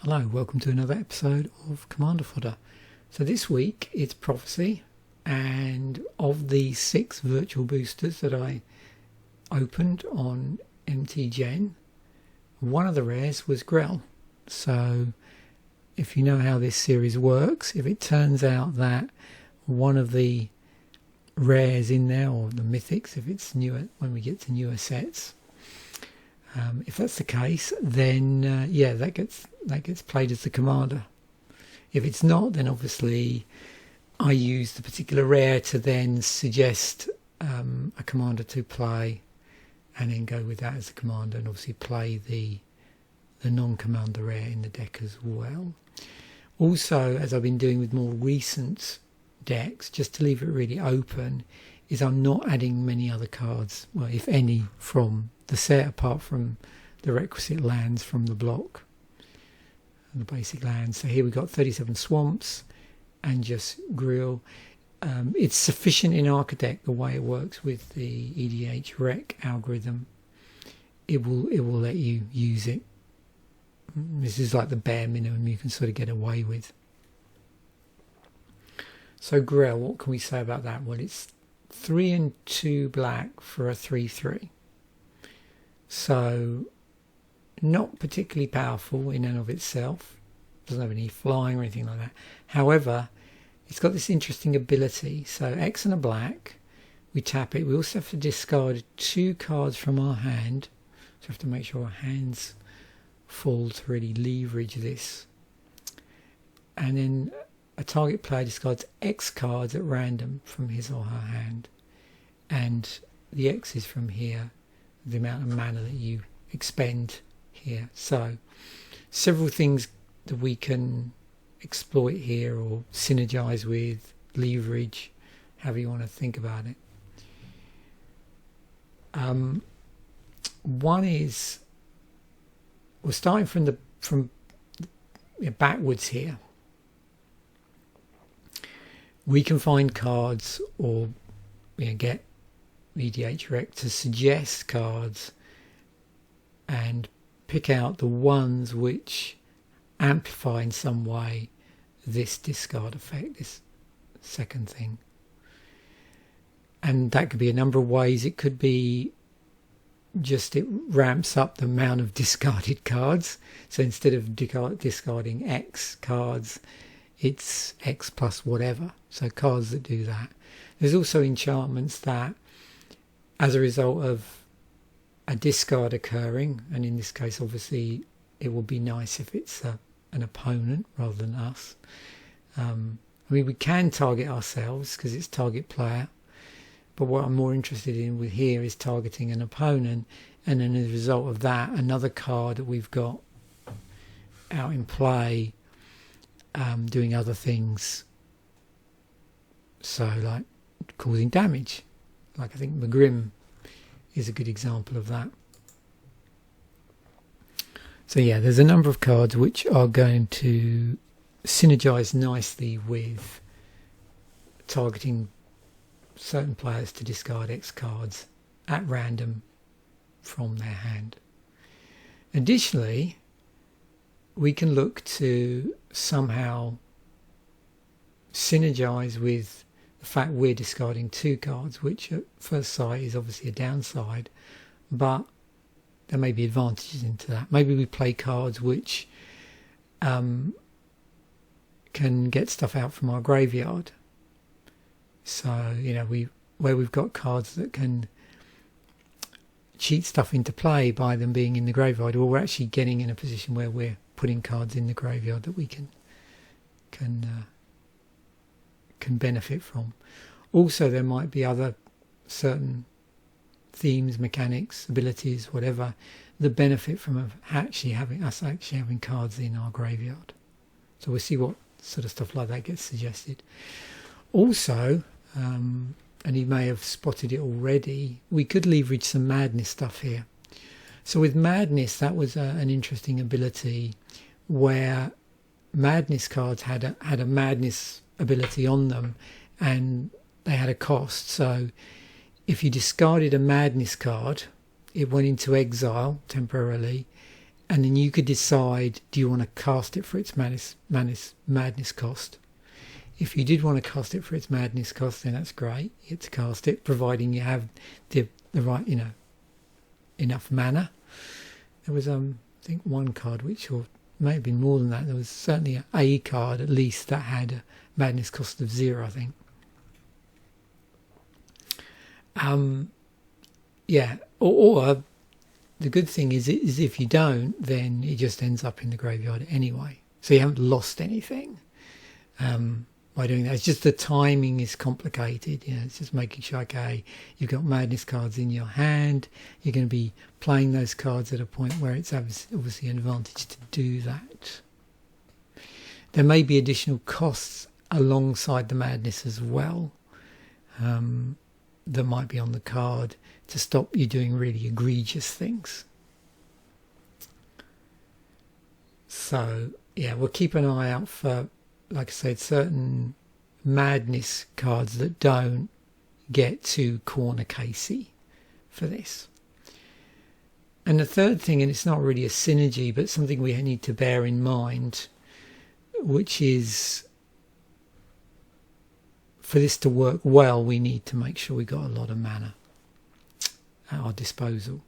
Hello, welcome to another episode of Commander Fodder. So this week it's Prophecy, and of the 6 virtual boosters that I opened on MTGen, one of the rares was Greel. So if you know how this series works, if it turns out that one of the rares in there, or the mythics if it's newer, when we get to newer sets, if that's the case, then that gets played as the commander. If it's not, then obviously I use the particular rare to then suggest a commander to play, and then go with that as the commander, and obviously play the non-commander rare in the deck as well. Also, as I've been doing with more recent decks, just to leave it really open, is I'm not adding many other cards, well, if any, from the set, apart from the requisite lands from the block, the basic lands. So here we've got 37 swamps and just Greel. It's sufficient in archidekt, the way it works with the edhrec algorithm. It will let you use it. This is like the bare minimum you can sort of get away with. So Greel, what can we say about that? Well, it's 3 and 2 black for a 3/3. So not particularly powerful in and of itself. Doesn't have any flying or anything like that. However, it's got this interesting ability. So X and a black, we tap it. We also have to discard 2 cards from our hand. So we have to make sure our hands full to really leverage this. And then a target player discards X cards at random from his or her hand. And the X is from here, the amount of mana that you expend here. So several things that we can exploit here, or synergize with, leverage, however you want to think about it. One is, we're starting from backwards here. We can find cards, or get edhrec to suggest cards and pick out the ones which amplify in some way this discard effect, this second thing. And that could be a number of ways. It could be just it ramps up the amount of discarded cards. So instead of discarding X cards, it's X plus whatever. So cards that do that. There's also enchantments that, as a result of a discard occurring, and in this case obviously it will be nice if it's an opponent rather than us. We can target ourselves because it's target player, but what I'm more interested in with here is targeting an opponent, and then as a result of that, another card that we've got out in play doing other things, so like causing damage. Like I think Magrim is a good example of that. So yeah, there's a number of cards which are going to synergize nicely with targeting certain players to discard X cards at random from their hand. Additionally, we can look to somehow synergize with the fact we're discarding 2 cards, which at first sight is obviously a downside, but there may be advantages into that. Maybe we play cards which can get stuff out from our graveyard. So, where we've got cards that can cheat stuff into play by them being in the graveyard, or we're actually getting in a position where we're putting cards in the graveyard that we can benefit from. Also, there might be other certain themes, mechanics, abilities, whatever, that benefit from actually having cards in our graveyard. So we'll see what sort of stuff like that gets suggested. Also, and you may have spotted it already, we could leverage some madness stuff here. So with madness, that was an interesting ability where madness cards had a madness ability on them, and they had a cost. So if you discarded a madness card, it went into exile temporarily, and then you could decide, do you want to cast it for its madness cost? If you did want to cast it for its madness cost, then that's great. You get to cast it, providing you have the right, enough mana. There was I think one card which, or maybe more than that, there was certainly a card at least that had a madness cost of 0, I think. Or the good thing is if you don't, then it just ends up in the graveyard anyway. So you haven't lost anything by doing that. It's just the timing is complicated. It's just making sure, okay, you've got madness cards in your hand. You're going to be playing those cards at a point where it's obviously an advantage to do that. There may be additional costs alongside the madness as well. That might be on the card to stop you doing really egregious things. So yeah, we'll keep an eye out for, like I said, certain madness cards that don't get too corner casey for this. And the third thing, and it's not really a synergy, but something we need to bear in mind, which is, for this to work well, we need to make sure we got a lot of mana at our disposal.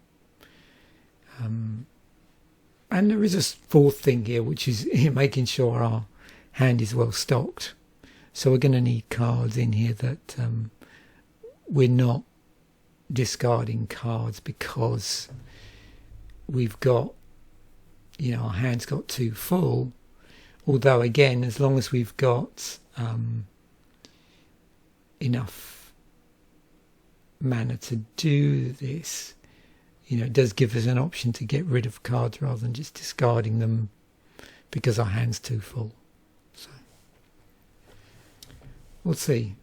And there is a fourth thing here, which is making sure our hand is well stocked. So we're going to need cards in here that we're not discarding cards because we've got, our hand's got too full. Although again, as long as we've got enough mana to do this, it does give us an option to get rid of cards rather than just discarding them because our hand's too full. So we'll see.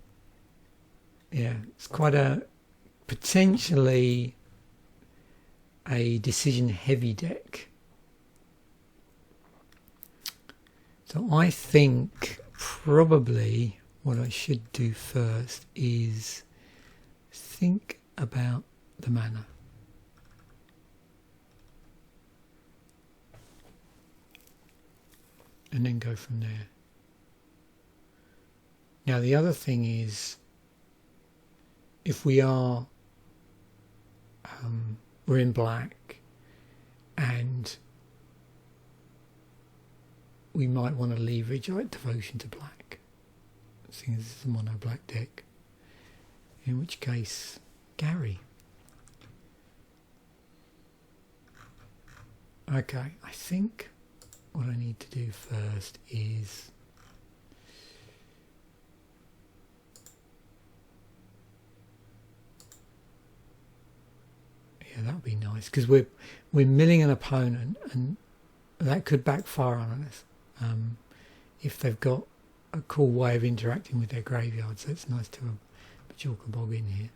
Yeah, it's quite potentially a decision heavy deck. So I think probably what I should do first is think about the mana. And then go from there. Now the other thing is, if we are, we're in black and we might want to leverage our devotion to black, seeing as this is a mono black deck, in which case Gary. Okay, I think what I need to do first is that would be nice, because we're milling an opponent and that could backfire on us if they've got a cool way of interacting with their graveyard. So it's nice to have Bojuka Bog in here.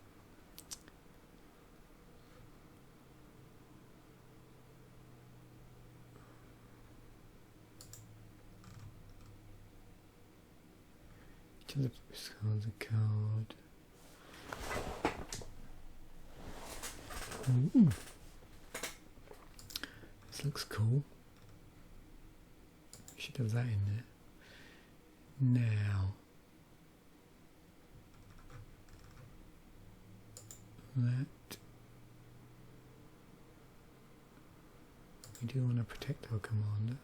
To the discard a card. Ooh. This looks cool. Should have that in there. Now that we do want to protect our commander.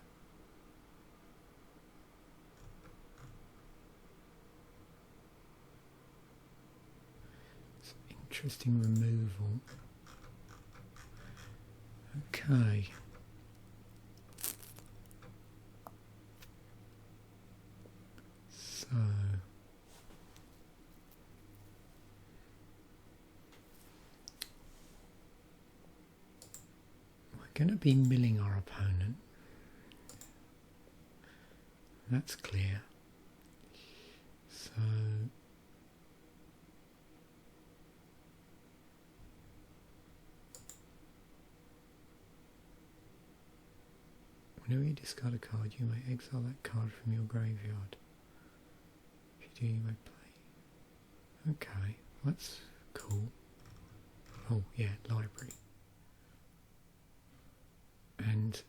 It's interesting removal. Okay. So we're going to be milling our opponent. That's clear. So whenever you discard a card, you may exile that card from your graveyard. If you do, you may play. Okay, that's cool. Oh yeah, library. And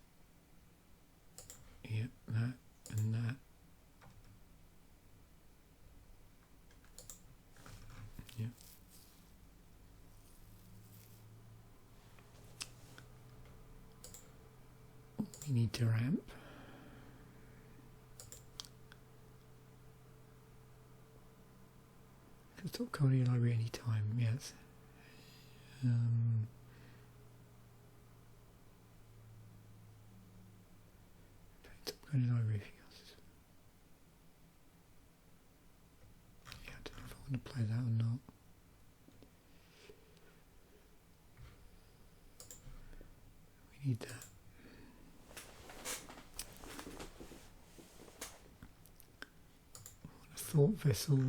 You need to ramp. Stop calling your library anytime, yes. Stop calling your library if you got. Yeah, I don't know if I want to play that or not. We need that. Thought vessel.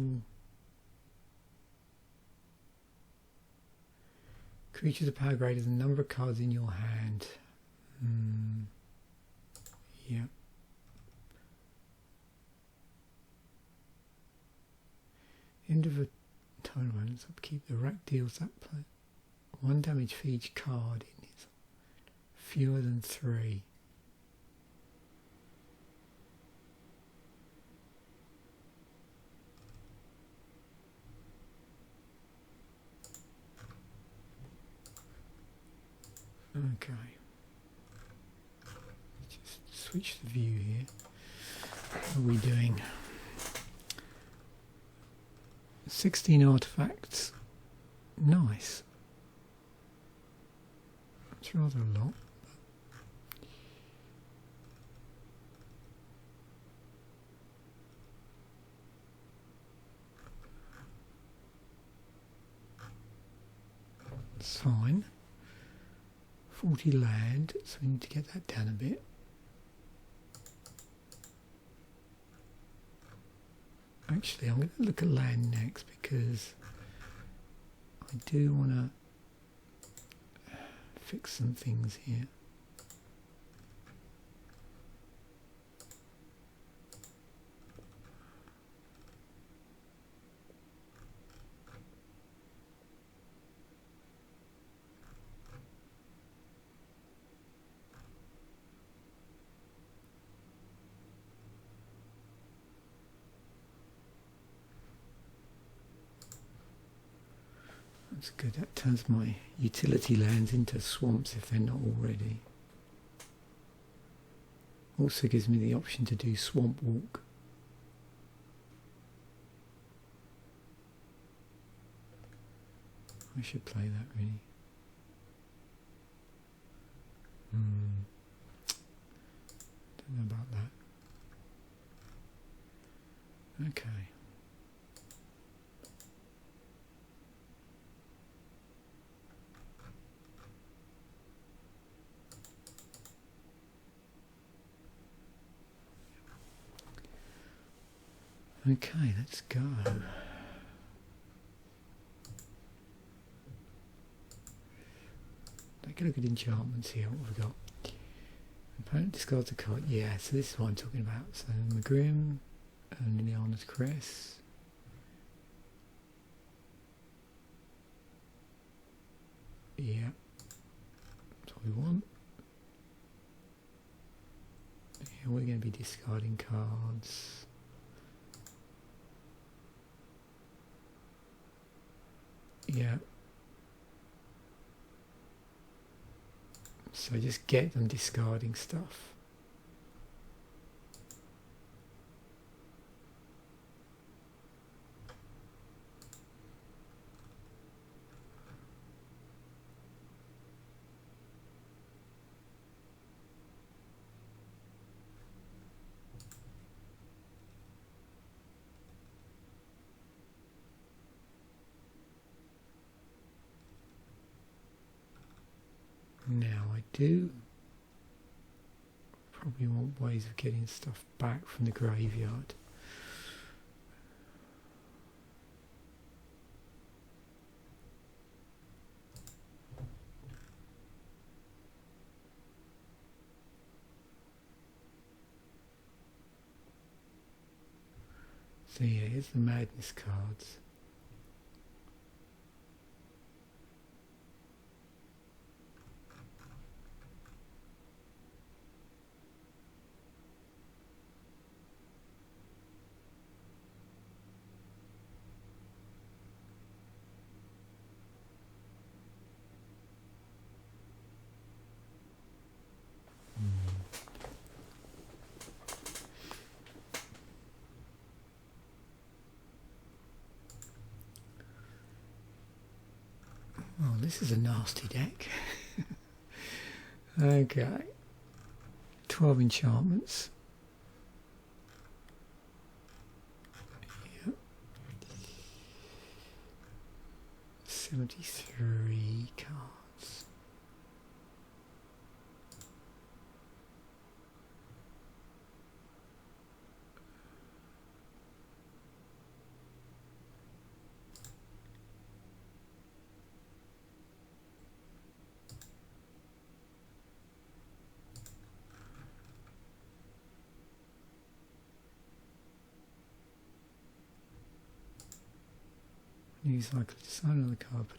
Creatures of power greater than the number of cards in your hand. Yeah. End of a total balance upkeep. The rack deals that play 1 damage for each card in it. Fewer than 3. Okay, just switch the view here. What are we doing? 16 artifacts. Nice. That's rather a lot. It's fine. 40 land, so we need to get that down a bit. Actually, I'm going to look at land next because I do want to fix some things here. That's good, that turns my utility lands into swamps if they're not already. Also gives me the option to do swamp walk. I should play that really. Don't know about that. Okay. Okay, let's go. Take a look at enchantments here. What have we got? Opponent discards a card. Yeah, so this is what I'm talking about. So Magrim and Liliana's Crest. Yeah, that's what we want. Yeah, we're going to be discarding cards. Yeah. So just get them discarding stuff. Now I do probably want ways of getting stuff back from the graveyard. So yeah, here's the Madness cards. this is a nasty deck. Okay. 12 enchantments. Yep. 73 cards. Use like a design on the carpet.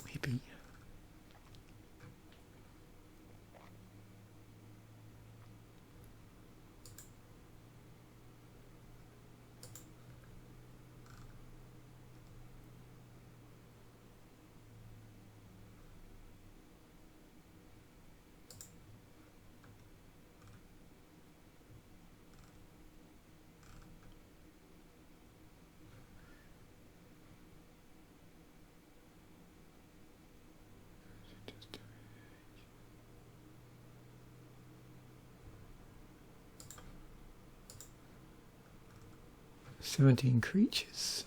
Maybe. "17 creatures.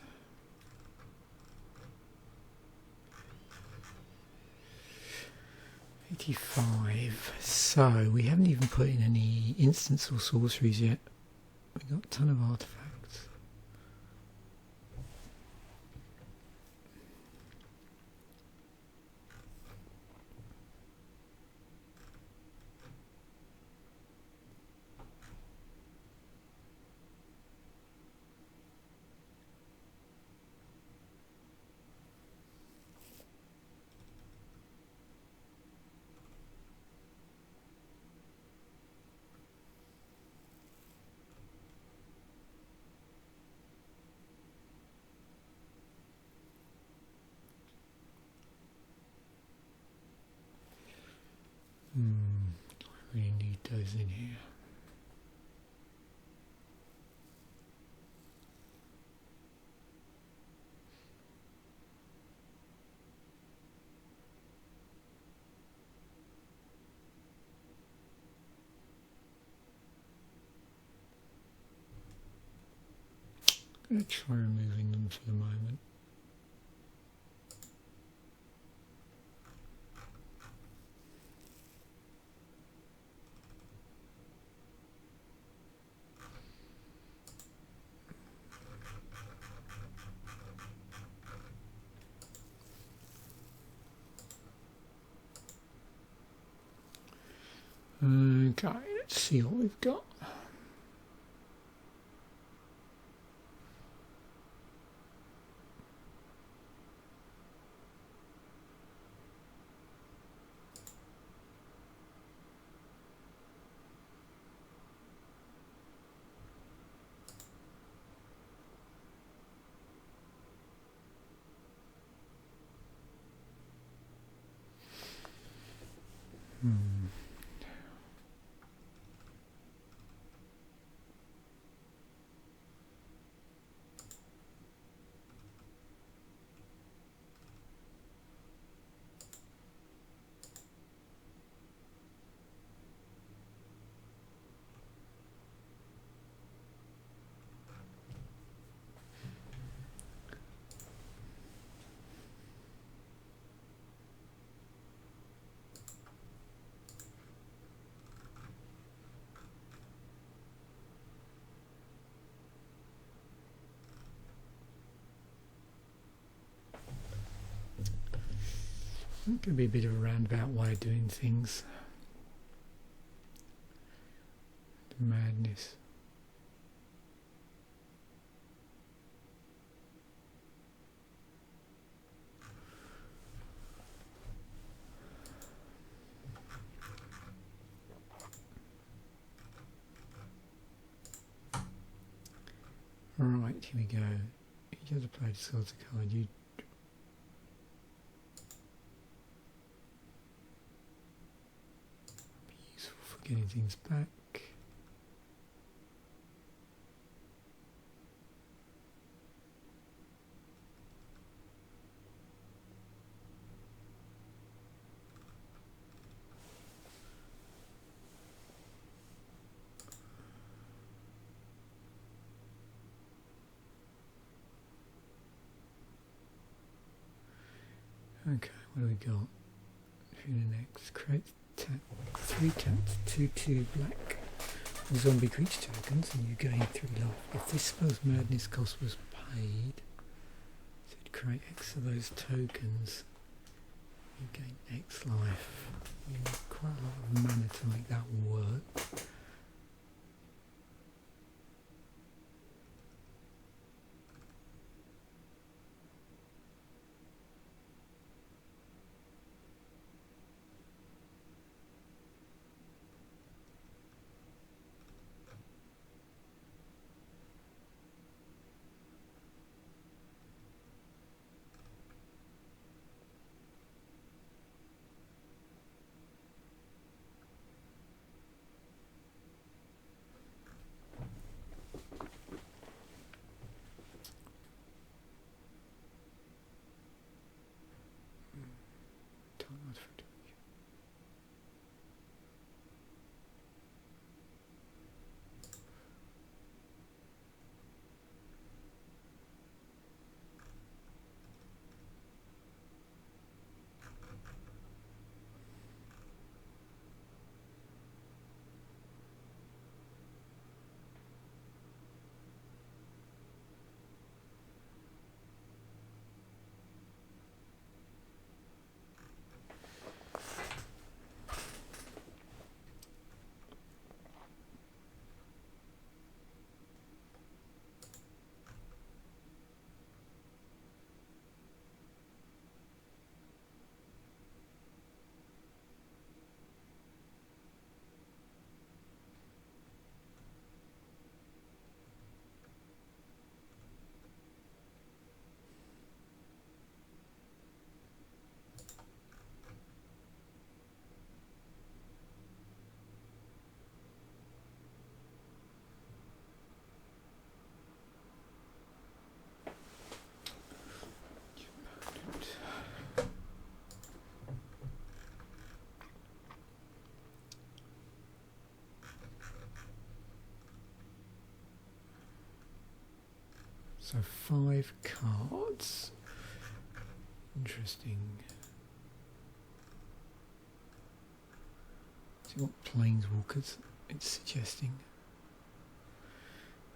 "85. So we haven't even put in any instants or sorceries yet. We've got a ton of artifacts. I really need those in here. I'm going to try removing them for the moment. Okay, let's see what we've got. It could be a bit of a roundabout way of doing things. madness. Right, here we go. Each other player discards a card. You be useful for getting things back. Okay, what do we got? Through the next, create tap, 3 taps, 2/2 black zombie creature tokens, and you gain 3 life. If this spell's madness cost was paid, so you'd create X of those tokens, you gain X life. You need quite a lot of mana to make that work. So 5 cards. Interesting. See what planeswalkers it's suggesting.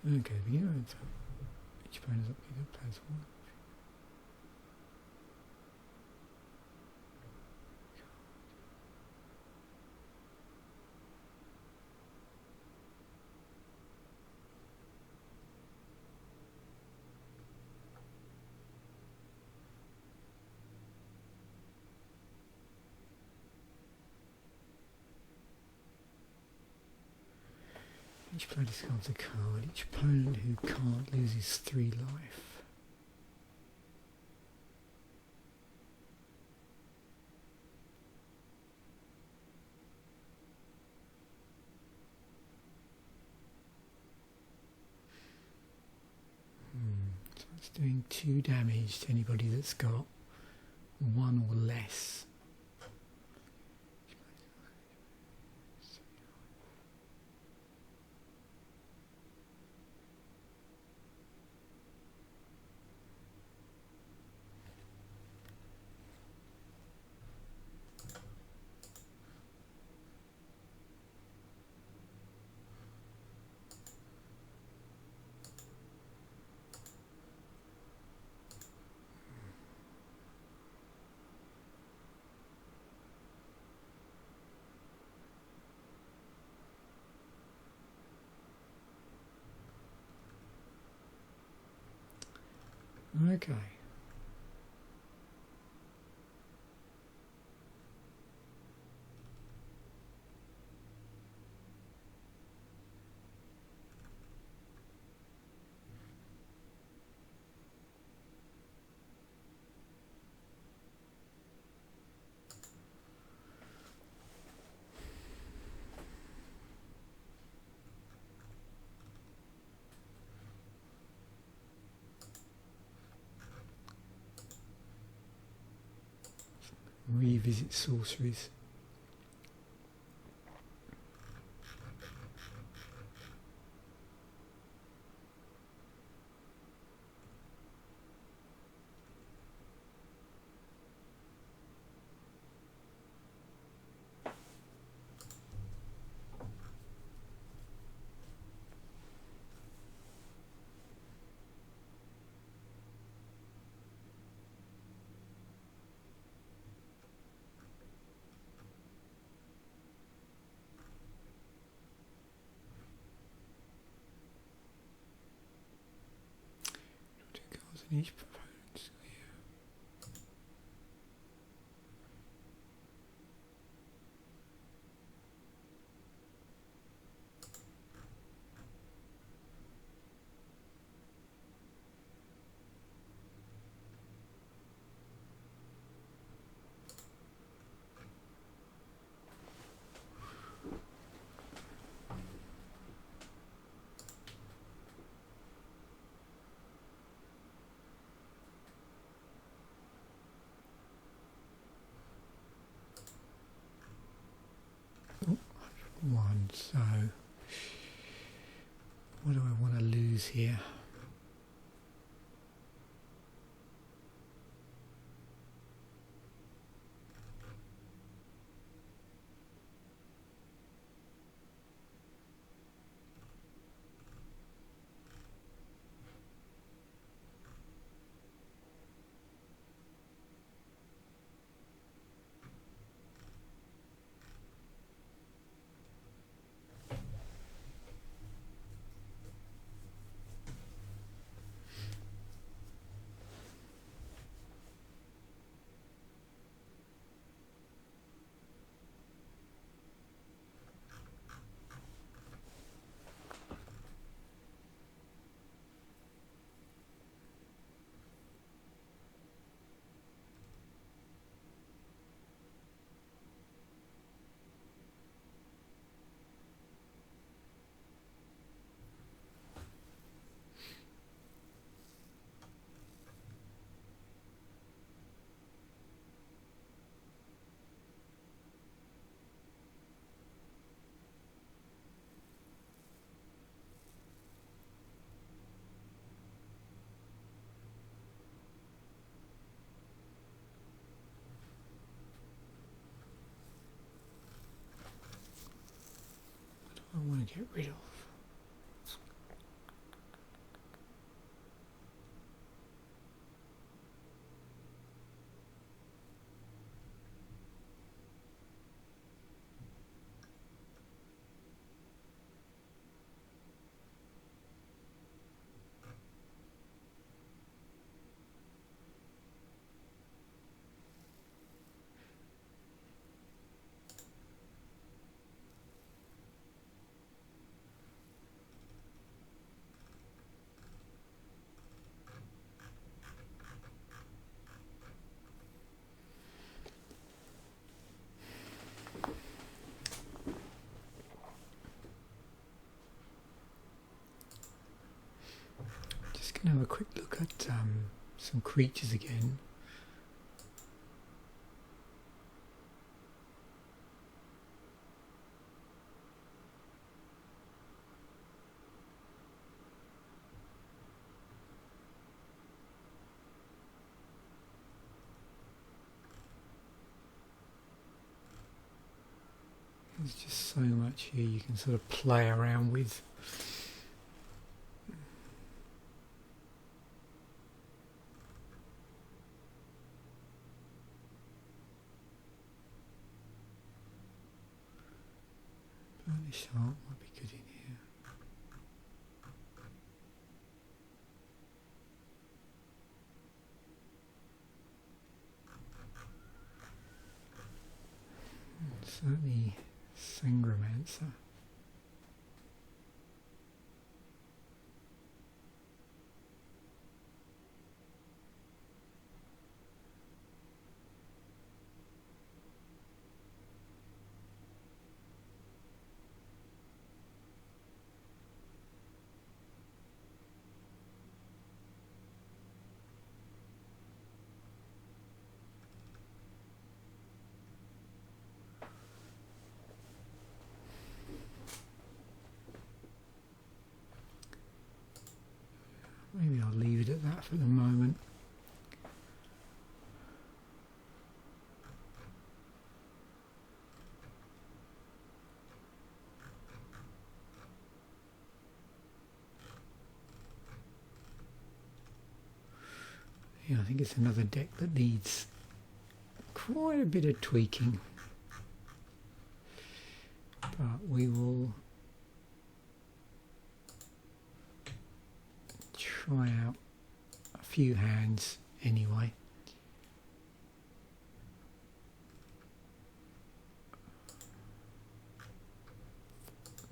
Okay, beginner of each player is up to the player's one. Each player discards a card. Each opponent who can't loses 3 life. So it's doing 2 damage to anybody that's got 1 or less. Okay. Revisit sorceries. And each proponent here. One, so what do I want to lose here? I want to get rid of. Have a quick look at some creatures again. There's just so much here you can sort of play around with. Burnished Heart might be good in here. certainly Sangromancer. Maybe I'll leave it at that for the moment. Yeah, I think it's another deck that needs quite a bit of tweaking. But we will try out a few hands anyway.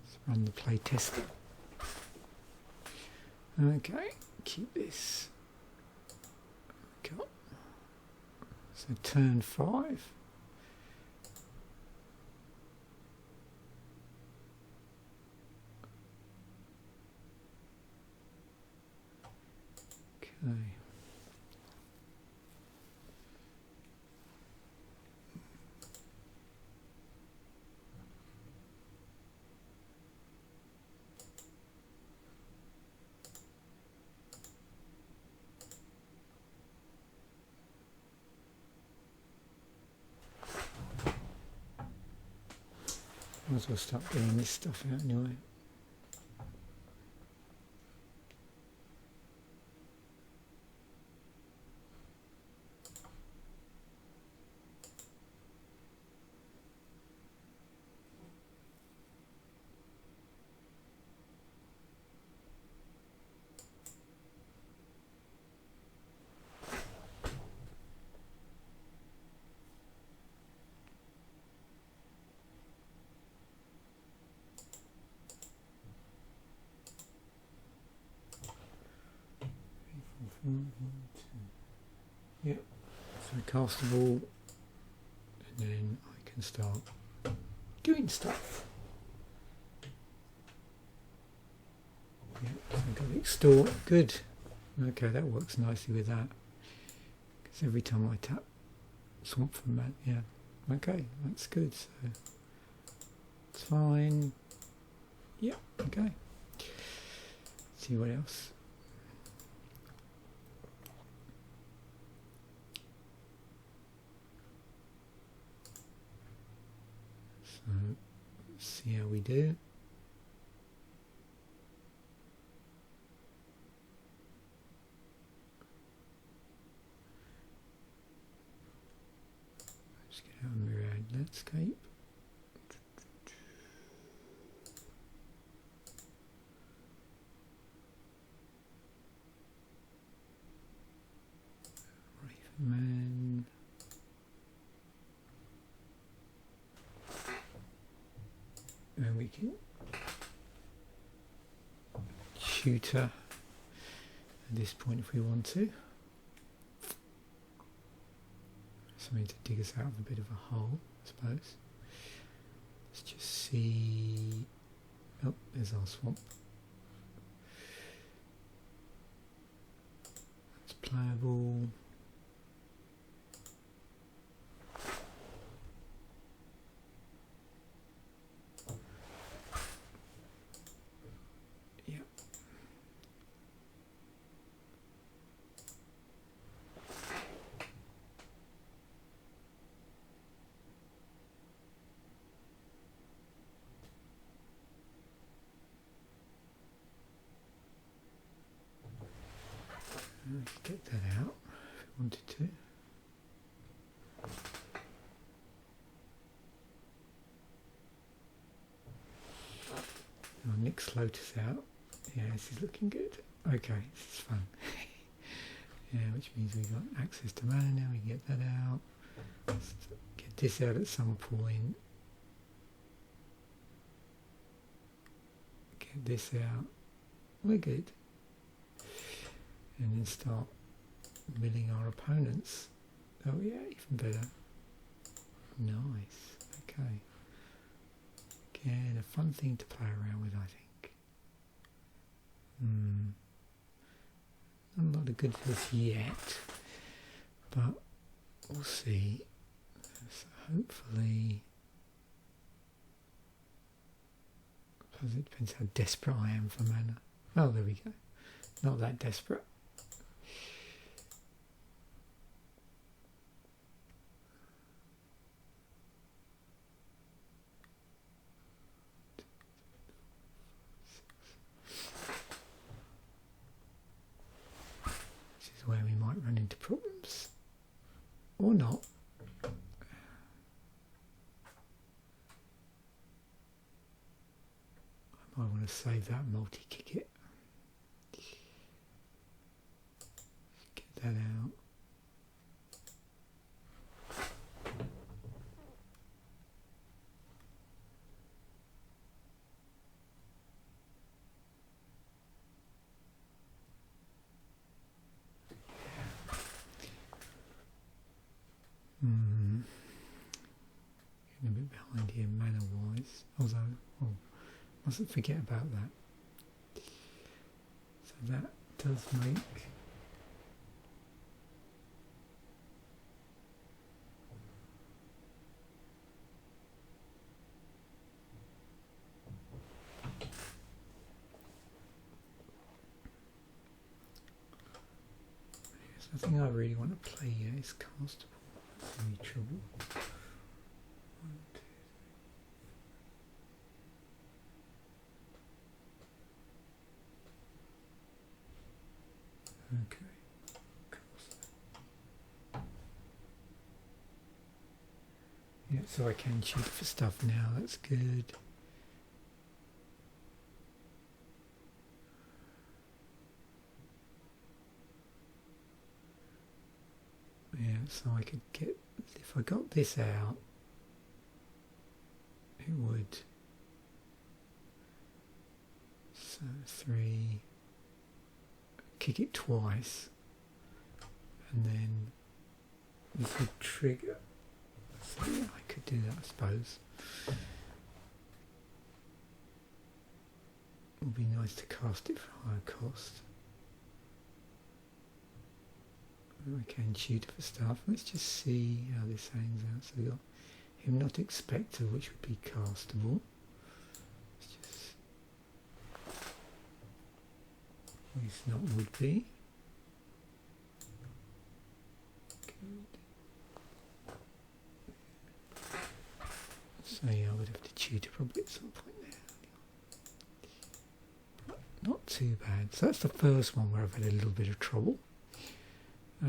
Let's run the play test. Okay, keep this. Okay. So turn 5. Okay. Might as well start getting this stuff out anyway. Yep, so cast the ball and then I can start doing stuff. Yep, so I've got extort, good. Okay, that works nicely with that. Because every time I tap swamp from that, yeah. Okay, that's good, so it's fine. Yep, okay. Let's see what else. So, let's see how we do. Let's get out of Mirrored Landscape. Ravenman. And we can tutor at this point if we want to. Something to dig us out of a bit of a hole, I suppose. Let's just see. Oh, there's our swamp. That's playable. Get that out if we wanted to. Our Nyx Lotus out. Yeah, this is looking good. Okay, this is fun. Yeah, which means we've got access to mana now. We can get that out. Let's get this out at some point. Get this out. We're good. And then start milling our opponents. Oh yeah, even better. Nice. Okay. Again, a fun thing to play around with, I think. Not a lot of good for this yet, but we'll see. So hopefully, I suppose it depends how desperate I am for mana. Oh, there we go. Not that desperate. Where we might run into problems or not. I might want to save that multi-kick it. Get that out. Getting a bit behind here mana wise, although mustn't forget about that. So that does make there's nothing I really want to play yet. It's castable. Any trouble? 1, 2, 3. Okay. Yeah, so I can shoot for stuff now. That's good. Yeah, so I could get, if I got this out, it would, so 3, kick it twice, and then we could trigger, so yeah, I could do that I suppose. It would be nice to cast it for higher cost. I can shoot for stuff. Let's just see how this hangs out. So we've got Hypnotic Specter, which would be castable. Let's just, at least not would be. Good. So yeah, I would have to tutor probably at some point there. But not too bad. So that's the first one where I've had a little bit of trouble.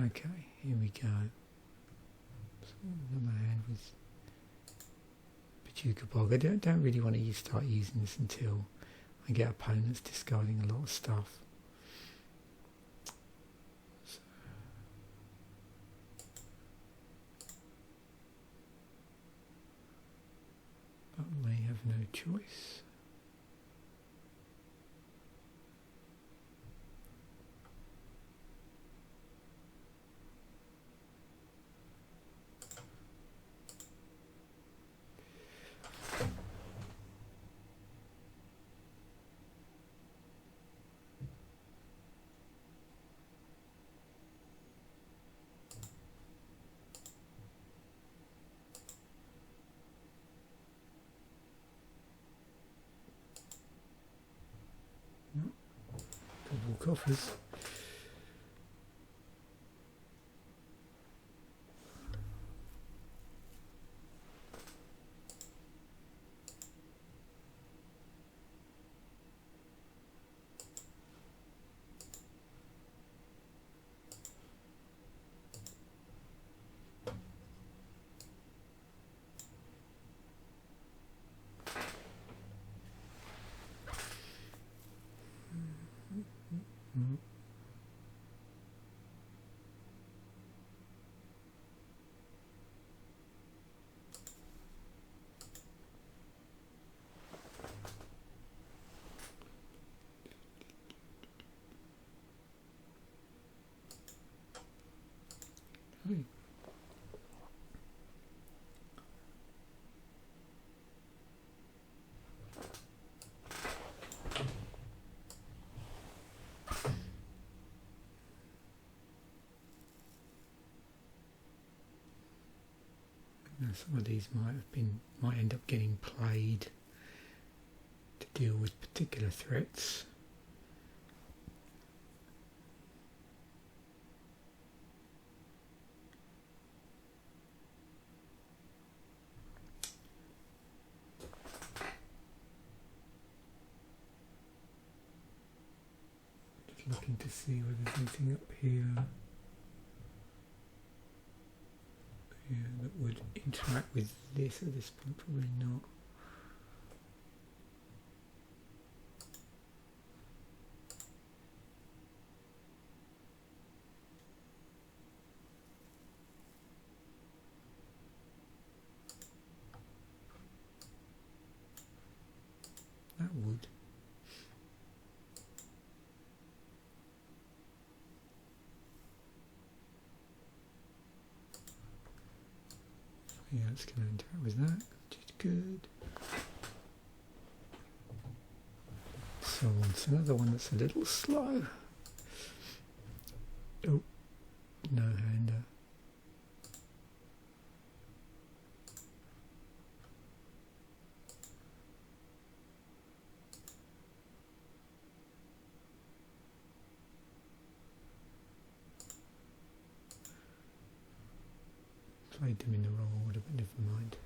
Okay, here we go. So another hand with Bojuka Bog. I don't really want to start using this until I get opponents discarding a lot of stuff. So, but may have no choice. Cabal Coffers. Okay. Some of these might end up getting played to deal with particular threats. Just looking to see whether there's anything up here. Yeah, that would interact with this at this point, probably not. That would. Yeah, it's going to interact with that, which is good. So it's another one that's a little slow. Oh, no hander. Played them in the wrong order, but never mind.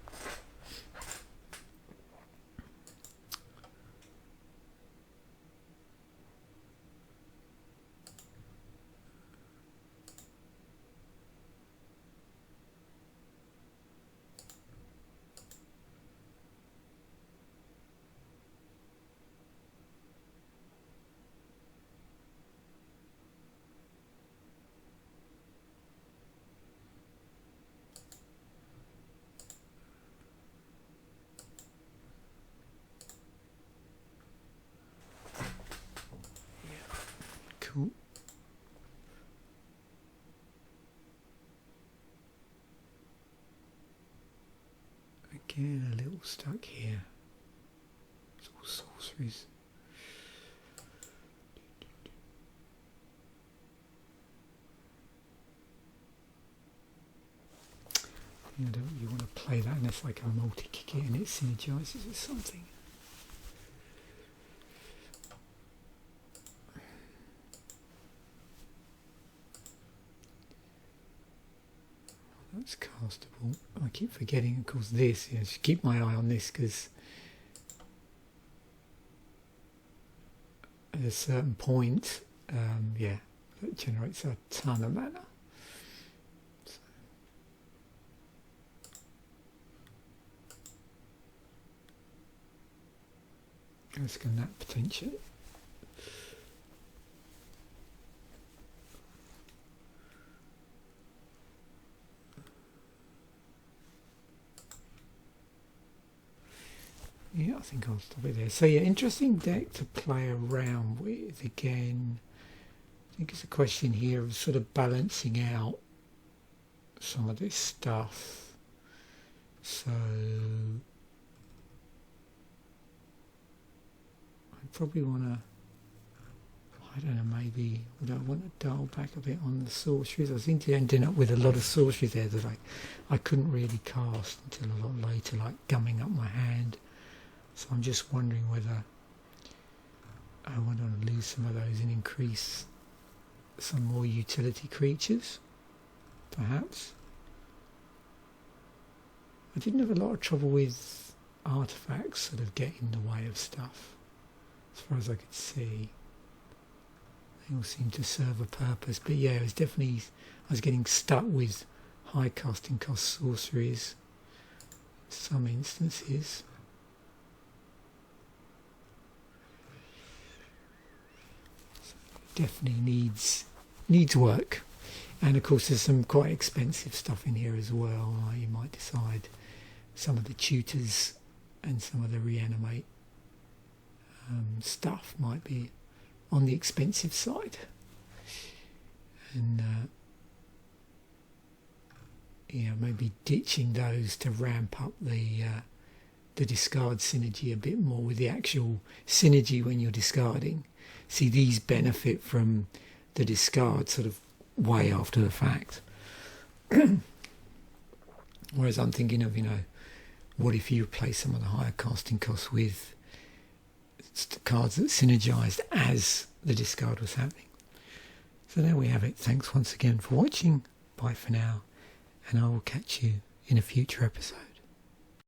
Cool. Again, a little stuck here. It's all sorceries. I don't really want to play that unless I can multi-kick it and it synergizes with something. That's castable. I keep forgetting, of course, this. Yeah, just keep my eye on this because at a certain point, yeah, it generates a ton of mana. So. Let's scan that potential. Yeah, I think I'll stop it there. So yeah, interesting deck to play around with. Again, I think it's a question here of sort of balancing out some of this stuff. So I probably want to, I don't know, maybe would I want to dial back a bit on the sorceries? I seem to end up with a lot of sorceries there that I couldn't really cast until a lot later, like gumming up my hand. So I'm just wondering whether I want to lose some of those and increase some more utility creatures, perhaps. I didn't have a lot of trouble with artifacts sort of getting in the way of stuff, as far as I could see. They all seem to serve a purpose, but yeah, it was definitely, I was getting stuck with high casting cost sorceries in some instances. Definitely needs work, and of course there's some quite expensive stuff in here as well. You might decide some of the tutors and some of the reanimate stuff might be on the expensive side, and maybe ditching those to ramp up the discard synergy a bit more with the actual synergy when you're discarding. See, these benefit from the discard sort of way after the fact. Whereas I'm thinking of, what if you replace some of the higher casting costs with cards that synergized as the discard was happening. So there we have it. Thanks once again for watching. Bye for now, and I will catch you in a future episode.